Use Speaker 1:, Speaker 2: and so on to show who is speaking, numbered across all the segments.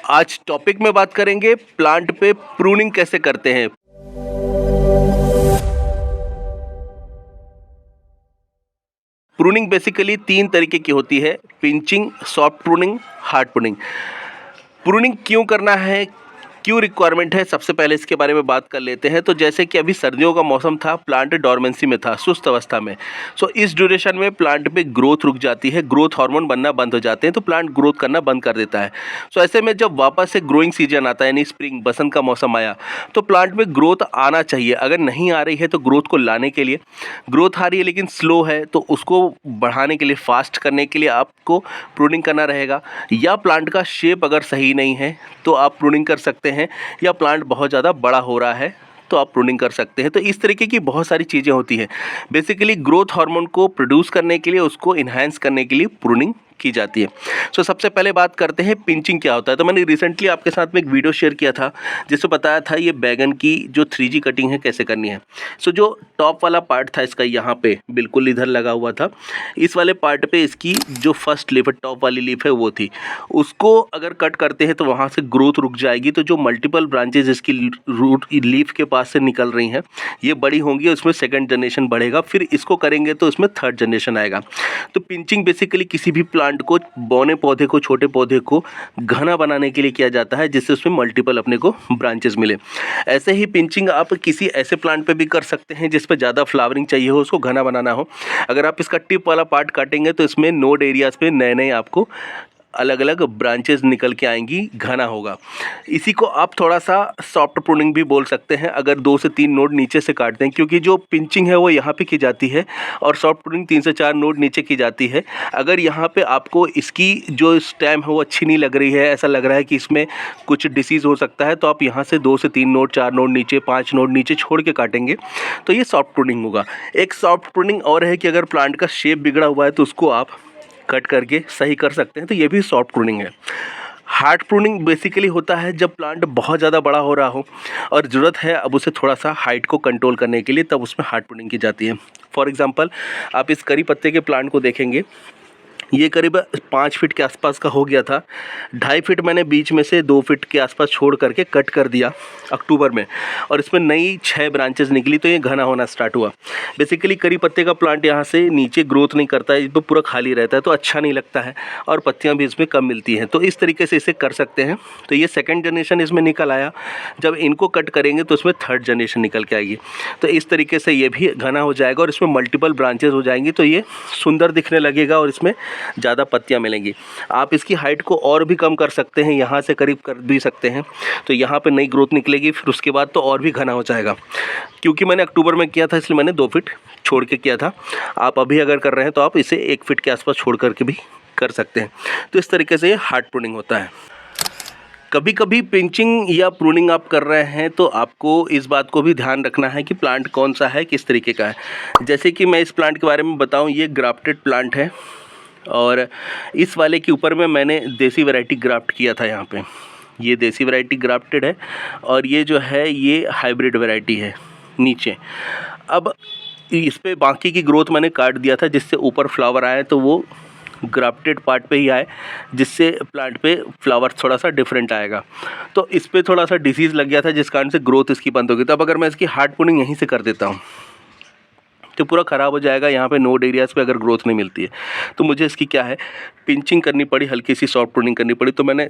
Speaker 1: आज टॉपिक में बात करेंगे प्लांट पे प्रूनिंग कैसे करते हैं। प्रूनिंग बेसिकली 3 तरीके की होती है, pinching, soft pruning, hard pruning. Pruning क्यों करना है, क्यों रिक्वायरमेंट है, सबसे पहले इसके बारे में बात कर लेते हैं। तो जैसे कि अभी सर्दियों का मौसम था, प्लांट डोरमेंसी में था, सुस्त अवस्था में। सो इस ड्यूरेशन में प्लांट पे ग्रोथ रुक जाती है, ग्रोथ हार्मोन बनना बंद हो जाते हैं, तो प्लांट ग्रोथ करना बंद कर देता है। सो ऐसे में जब वापस से ग्रोइंग सीजन आता है, यानी स्प्रिंग बसंत का मौसम आया, तो प्लांट में ग्रोथ आना चाहिए। अगर नहीं आ रही है तो ग्रोथ को लाने के लिए, ग्रोथ आ रही है लेकिन स्लो है, तो उसको बढ़ाने के लिए, फास्ट करने के लिए आपको प्रूनिंग करना रहेगा। या प्लांट का शेप अगर सही नहीं है तो आप प्रूनिंग कर सकते हैं, या प्लांट बहुत ज़्यादा बड़ा हो रहा है तो आप प्रूनिंग कर सकते हैं। तो इस तरीके की बहुत सारी चीज़ें होती हैं। बेसिकली ग्रोथ हार्मोन को प्रोड्यूस करने के लिए, उसको इन्हांस करने के लिए प्रूनिंग की जाती है। सो सबसे पहले बात करते हैं पिंचिंग क्या होता है। तो मैंने रिसेंटली आपके साथ में एक वीडियो शेयर किया था जिसमें बताया था ये बैगन की जो 3G कटिंग है कैसे करनी है। सो जो टॉप वाला पार्ट था इसका, यहाँ पे बिल्कुल इधर लगा हुआ था, इस वाले पार्ट पे इसकी जो फर्स्ट लीफ है, टॉप वाली लीफ है वो थी, उसको अगर कट करते हैं तो वहाँ से ग्रोथ रुक जाएगी। तो जो मल्टीपल ब्रांचेज इसकी रूट लीफ के पास से निकल रही हैं, ये बड़ी होंगी, उसमें सेकेंड जनरेशन बढ़ेगा, फिर इसको करेंगे तो उसमें थर्ड जनरेशन आएगा। तो पिंचिंग बेसिकली किसी भी प्लांट को, बौने पौधे को, छोटे पौधे को घना बनाने के लिए किया जाता है, जिससे उसमें मल्टीपल अपने को ब्रांचेस मिले। ऐसे ही पिंचिंग आप किसी ऐसे प्लांट पे भी कर सकते हैं जिस पे ज़्यादा फ्लावरिंग चाहिए हो, उसको घना बनाना हो। अगर आप इसका टिप वाला पार्ट काटेंगे तो इसमें नोड एरियाज़ पे नए नए आपको अलग अलग ब्रांचेस निकल के आएंगी, घना होगा। इसी को आप थोड़ा सा सॉफ्ट प्रूनिंग भी बोल सकते हैं, अगर 2 से 3 नोड नीचे से काटते हैं, क्योंकि जो पिंचिंग है वो यहाँ पे की जाती है और सॉफ्ट प्रूनिंग 3 से 4 नोड नीचे की जाती है। अगर यहाँ पे आपको इसकी जो स्टेम है वो अच्छी नहीं लग रही है, ऐसा लग रहा है कि इसमें कुछ डिसीज़ हो सकता है, तो आप यहाँ से 2 से 3 नोड, 4 नोड नीचे, 5 नोड नीचे छोड़ के काटेंगे तो ये सॉफ्ट प्रूनिंग होगा। एक सॉफ्ट प्रूनिंग और है कि अगर प्लांट का शेप बिगड़ा हुआ है तो उसको आप कट करके सही कर सकते हैं, तो ये भी सॉफ्ट प्रूनिंग है। हार्ड प्रूनिंग बेसिकली होता है जब प्लांट बहुत ज़्यादा बड़ा हो रहा हो और ज़रूरत है अब उसे थोड़ा सा हाइट को कंट्रोल करने के लिए, तब उसमें हार्ड प्रूनिंग की जाती है। फॉर एग्जांपल आप इस करी पत्ते के प्लांट को देखेंगे, ये करीब 5 फीट के आसपास का हो गया था। 2.5 फीट मैंने बीच में से 2 फीट के आसपास छोड़ करके कट कर दिया अक्टूबर में, और इसमें नई 6 ब्रांचेस निकली, तो ये घना होना स्टार्ट हुआ। बेसिकली करी पत्ते का प्लांट यहाँ से नीचे ग्रोथ नहीं करता है, इस पर पूरा खाली रहता है, तो अच्छा नहीं लगता है और पत्तियाँ भी इसमें कम मिलती हैं। तो इस तरीके से इसे कर सकते हैं। तो ये सेकेंड जनरेशन इसमें निकल आया। जब इनको कट करेंगे तो इसमें थर्ड जनरेशन निकल के आएगी। तो इस तरीके से ये भी घना हो जाएगा और इसमें मल्टीपल ब्रांचेस हो जाएंगी, तो ये सुंदर दिखने लगेगा और इसमें ज़्यादा पत्तियां मिलेंगी। आप इसकी हाइट को और भी कम कर सकते हैं, यहाँ से करीब कर भी सकते हैं, तो यहाँ पे नई ग्रोथ निकलेगी, फिर उसके बाद तो और भी घना हो जाएगा। क्योंकि मैंने अक्टूबर में किया था इसलिए मैंने 2 फीट छोड़ के किया था। आप अभी अगर कर रहे हैं तो आप इसे 1 फीट के आसपास छोड़ करके भी कर सकते हैं। तो इस तरीके से ये हार्ड प्रूनिंग होता है। कभी कभी पिंचिंग या प्रूनिंग आप कर रहे हैं तो आपको इस बात को भी ध्यान रखना है कि प्लांट कौन सा है, किस तरीके का है। जैसे कि मैं इस प्लांट के बारे में बताऊं, ये ग्राफ्टेड प्लांट है और इस वाले के ऊपर में मैंने देसी वैरायटी ग्राफ्ट किया था। यहाँ पे ये देसी वैरायटी ग्राफ्टेड है और ये जो है ये हाइब्रिड वैरायटी है नीचे। अब इस पे बाकी की ग्रोथ मैंने काट दिया था, जिससे ऊपर फ्लावर आए तो वो ग्राफ्टेड पार्ट पे ही आए, जिससे प्लांट पे फ्लावर थोड़ा सा डिफरेंट आएगा। तो इस पे थोड़ा सा डिसीज़ लग गया था जिस कारण से ग्रोथ इसकी बंद हो गई। तो अब अगर मैं इसकी हार्ड प्रूनिंग यहीं से कर देता हूँ तो पूरा ख़राब हो जाएगा। यहाँ पे नोड एरियाज़ पे अगर ग्रोथ नहीं मिलती है तो मुझे इसकी क्या है, पिंचिंग करनी पड़ी, हल्की सी सॉफ्ट प्रूनिंग करनी पड़ी। तो मैंने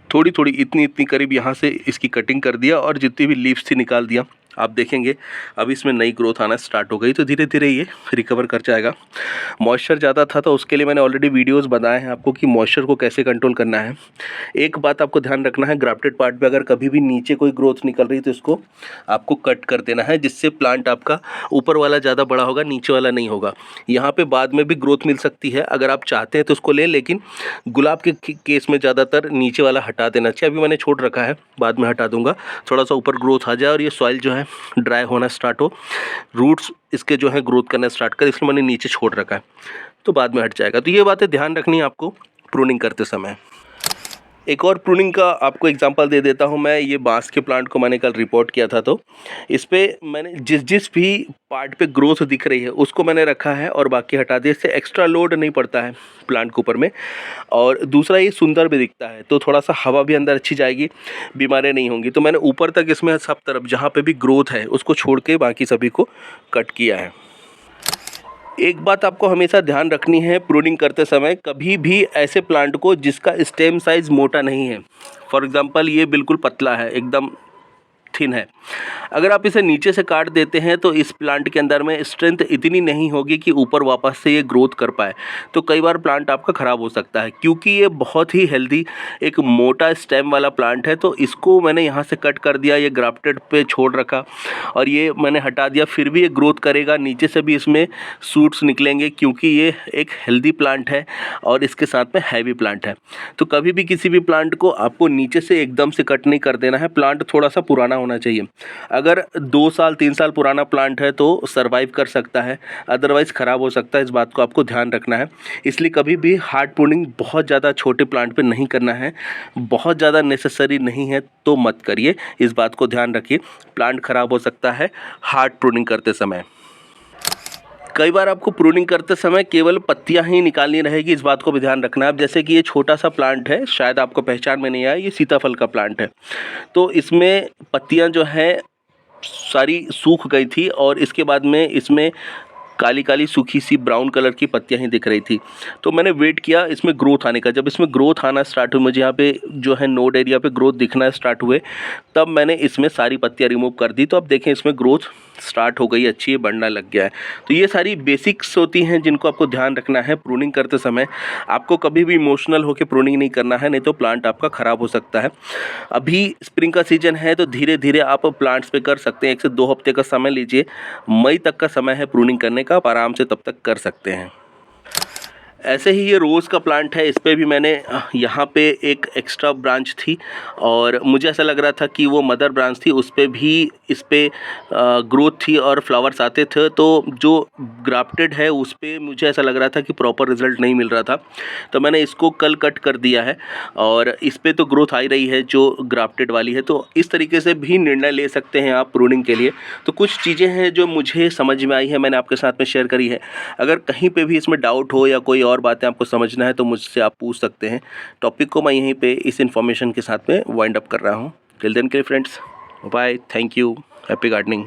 Speaker 1: थोड़ी थोड़ी इतनी करीब यहाँ से इसकी कटिंग कर दिया और जितनी भी लीव्स थी निकाल दिया। आप देखेंगे अब इसमें नई ग्रोथ आना स्टार्ट हो गई, तो धीरे धीरे ये रिकवर कर जाएगा। मॉइस्चर ज़्यादा था तो उसके लिए मैंने ऑलरेडी वीडियोस बनाए हैं आपको कि मॉइस्चर को कैसे कंट्रोल करना है। एक बात आपको ध्यान रखना है, ग्राफ्टेड पार्ट पे अगर कभी भी नीचे कोई ग्रोथ निकल रही तो इसको आपको कट कर देना है, जिससे प्लांट आपका ऊपर वाला ज़्यादा बड़ा होगा, नीचे वाला नहीं होगा। यहाँ पे बाद में भी ग्रोथ मिल सकती है, अगर आप चाहते हैं तो उसको लें, लेकिन गुलाब के केस में ज़्यादातर नीचे वाला हटा देना चाहिए। अभी मैंने छोड़ रखा है, बाद में हटा दूंगा, थोड़ा सा ऊपर ग्रोथ आ जाए और ये सॉइल जो है ड्राई होना स्टार्ट हो, रूट्स इसके जो है ग्रोथ करना स्टार्ट कर, इसलिए मैंने नीचे छोड़ रखा है, तो बाद में हट जाएगा। तो ये बातें ध्यान रखनी है आपको प्रूनिंग करते समय। एक और प्रूनिंग का आपको एग्जांपल दे देता हूँ मैं। ये बांस के प्लांट को मैंने कल रिपोर्ट किया था, तो इस पे मैंने जिस भी पार्ट पे ग्रोथ दिख रही है उसको मैंने रखा है और बाकी हटा दिया। इससे एक्स्ट्रा लोड नहीं पड़ता है प्लांट के ऊपर में, और दूसरा ये सुंदर भी दिखता है, तो थोड़ा सा हवा भी अंदर अच्छी जाएगी, बीमारियाँ नहीं होंगी। तो मैंने ऊपर तक इसमें सब तरफ जहाँ पे भी ग्रोथ है उसको छोड़ के बाकी सभी को कट किया है। एक बात आपको हमेशा ध्यान रखनी है प्रूनिंग करते समय, कभी भी ऐसे प्लांट को जिसका स्टेम साइज़ मोटा नहीं है, फॉर एग्ज़ाम्पल ये बिल्कुल पतला है, एकदम थिन है, अगर आप इसे नीचे से काट देते हैं तो इस प्लांट के अंदर में स्ट्रेंथ इतनी नहीं होगी कि ऊपर वापस से ये ग्रोथ कर पाए। तो कई बार प्लांट आपका ख़राब हो सकता है, क्योंकि ये बहुत ही हेल्दी एक मोटा स्टेम वाला प्लांट है। तो इसको मैंने यहाँ से कट कर दिया, ये ग्राफ्टेड पे छोड़ रखा और ये मैंने हटा दिया, फिर भी ये ग्रोथ करेगा, नीचे से भी इसमें सूट्स निकलेंगे, क्योंकि ये एक हेल्दी प्लांट है और इसके साथ में हैवी प्लांट है। तो कभी भी किसी भी प्लांट को आपको नीचे से एकदम से कट नहीं कर देना है। प्लांट थोड़ा सा पुराना होना चाहिए। अगर 2 साल 3 साल पुराना प्लांट है तो सरवाइव कर सकता है, अदरवाइज़ ख़राब हो सकता है। इस बात को आपको ध्यान रखना है। इसलिए कभी भी हार्ड प्रूनिंग बहुत ज़्यादा छोटे प्लांट पे नहीं करना है, बहुत ज़्यादा नेसेसरी नहीं है तो मत करिए। इस बात को ध्यान रखिए, प्लांट ख़राब हो सकता है हार्ड प्रूनिंग करते समय। कई बार आपको प्रूनिंग करते समय केवल पत्तियां ही निकालनी रहेगी, इस बात को भी ध्यान रखना है। अब जैसे कि ये छोटा सा प्लांट है, शायद आपको पहचान में नहीं आया, ये सीताफल का प्लांट है। तो इसमें पत्तियां जो है सारी सूख गई थी और इसके बाद में इसमें काली काली सूखी सी ब्राउन कलर की पत्तियां ही दिख रही थी। तो मैंने वेट किया इसमें ग्रोथ आने का। जब इसमें ग्रोथ आना स्टार्ट हुई, मुझे यहाँ पे जो है नोड एरिया पे ग्रोथ दिखना स्टार्ट हुए, तब मैंने इसमें सारी पत्तियां रिमूव कर दी। तो अब देखें इसमें ग्रोथ स्टार्ट हो गई, अच्छी है, बढ़ना लग गया है। तो ये सारी बेसिक्स होती हैं जिनको आपको ध्यान रखना है प्रूनिंग करते समय। आपको कभी भी इमोशनल होकर प्रूनिंग नहीं करना है, नहीं तो प्लांट आपका ख़राब हो सकता है। अभी स्प्रिंग का सीजन है तो धीरे धीरे आप प्लांट्स पे कर सकते हैं। 1 से 2 हफ्ते का समय लीजिए, मई तक का समय है प्रूनिंग करने का, आप आराम से तब तक कर सकते हैं। ऐसे ही ये रोज़ का प्लांट है, इस पे भी मैंने यहाँ पे एक एक्स्ट्रा ब्रांच थी और मुझे ऐसा लग रहा था कि वो मदर ब्रांच थी, उस पे भी इस पे ग्रोथ थी और फ्लावर्स आते थे। तो जो ग्राफ्टेड है उस पे मुझे ऐसा लग रहा था कि प्रॉपर रिज़ल्ट नहीं मिल रहा था, तो मैंने इसको कल कट कर दिया है और इस पे तो ग्रोथ आ ही रही है जो ग्राफ्टेड वाली है। तो इस तरीके से भी निर्णय ले सकते हैं आप प्रूनिंग के लिए। तो कुछ चीज़ें हैं जो मुझे समझ में आई है, मैंने आपके साथ में शेयर करी है। अगर कहीं पे भी इसमें डाउट हो या कोई और बातें आपको समझना है तो मुझसे आप पूछ सकते हैं। टॉपिक को मैं यहीं पे इस इन्फॉर्मेशन के साथ में वाइंड अप कर रहा हूँ। टिल देन के friends, bye, thank you, happy gardening.